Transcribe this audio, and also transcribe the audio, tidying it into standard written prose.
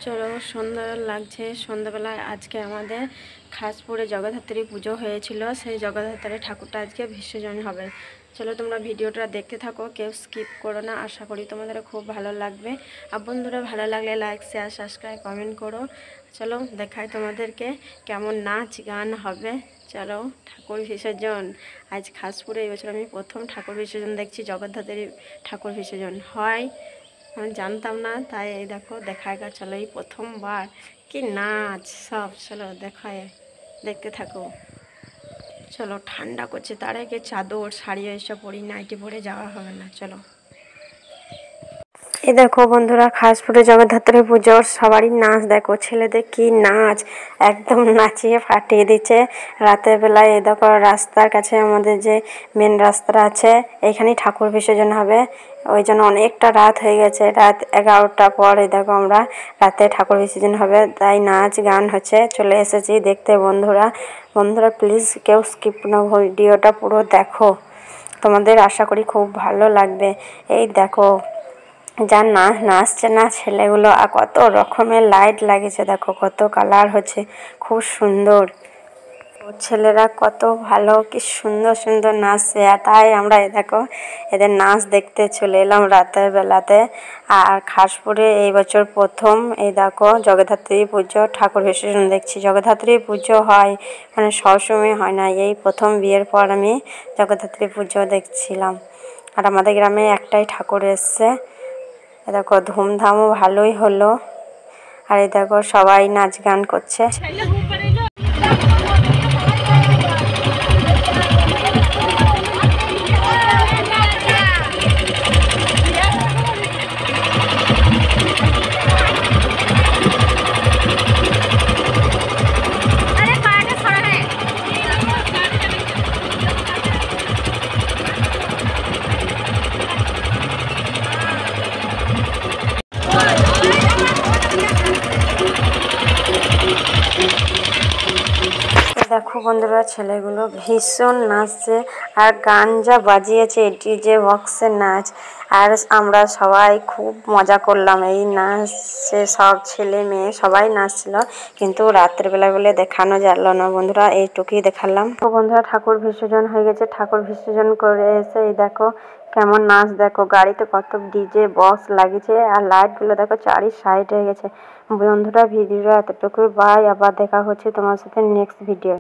চলো, সন্ধ্যা লাগছে। সন্ধ্যাবেলায় আজকে আমাদের খাসপুরে জগদ্ধাত্রী পুজো হয়েছিল। সেই জগদ্ধাত্রী ঠাকুরটা আজকে বিসর্জন হবে। চলো তোমরা ভিডিওটা দেখতে থাকো, কেউ স্কিপ করো না। আশা করি তোমাদের খুব ভালো লাগবে। আর বন্ধুরা, ভালো লাগলে লাইক, শেয়ার, সাবস্ক্রাইব, কমেন্ট করো। চলো দেখাই তোমাদেরকে কেমন নাচ গান হবে। চলো, ঠাকুর বিসর্জন আজ খাসপুরে। এই বছর আমি প্রথম ঠাকুর বিসর্জন দেখছি। জগদ্ধাত্রী ঠাকুর বিসর্জন হয় আমি জানতাম না, তাই এই দেখো দেখায় গা। চলো, এই প্রথমবার কি নাচ সব। চলো দেখায়, দেখতে থাকো। চলো, ঠান্ডা করছে, তার আগে চাদর শাড়ি এসব পরি, নাইটি পরে যাওয়া হবে না। চলো, এই দেখো বন্ধুরা, খাসপুরে জগদ্ধাত্রী পুজোর সবারই নাচ দেখো। ছেলেদের কি নাচ, একদম নাচিয়ে ফাটিয়ে দিচ্ছে রাতের বেলায়। এই দেখো রাস্তার কাছে আমাদের যে মেন রাস্তা আছে, এইখানেই ঠাকুর বিসর্জন হবে। ওই জন্য অনেকটা রাত হয়ে গেছে, রাত 11টার পর এই দেখো আমরা রাতে ঠাকুর বিসর্জন হবে, তাই নাচ গান হচ্ছে। চলে এসেছি দেখতে বন্ধুরা। বন্ধুরা প্লিজ কেউ স্কিপ না, ভিডিওটা পুরো দেখো, তোমাদের আশা করি খুব ভালো লাগবে। এই দেখো যা নাচছে না ছেলেগুলো, আর কত রকমের লাইট লাগিয়েছে, দেখো কত কালার হচ্ছে, খুব সুন্দর। ছেলেরা কত ভালো, কি সুন্দর সুন্দর নাচছে। তাই আমরা দেখো এদের নাচ দেখতে চলে এলাম রাতের বেলাতে। আর খাসপুরে এই বছর প্রথম এই দেখো জগদ্ধাত্রী পুজো ঠাকুর বিসর্জন দেখছি। জগদ্ধাত্রী পুজো হয় মানে সবসময় হয় না, এই প্রথম বিয়ের পর আমি জগদ্ধাত্রী পুজো দেখছিলাম। আর আমাদের গ্রামে একটাই ঠাকুর এসছে। এ দেখো ধুমধামও ভালোই হলো। আর এই দেখো সবাই নাচ গান করছে। দেখো বন্ধুরা, ছেলেগুলো ভীষণ নাচছে আর গান যা বাজিয়েছে, ডিজে বক্সের নাচ। আর আমরা সবাই খুব মজা করলাম এই নাচে, সব ছেলে মেয়ে সবাই নাচছিল, কিন্তু রাত্রের বেলা বলে দেখানো গেল না বন্ধুরা, এইটুকুই দেখালাম। তো বন্ধুরা ঠাকুর বিসর্জন হয়ে গেছে। ঠাকুর বিসর্জন করে এসে এই দেখো কেমন নাচ, দেখো গাড়িতে কত ডিজে বক্স লাগিয়েছে, আর লাইটগুলো দেখো চারি সাইড হয়ে গেছে। বন্ধুরা ভিডিওটা এতটুকুই, বাই। আবার দেখা হচ্ছে তোমার সাথে নেক্সট ভিডিও।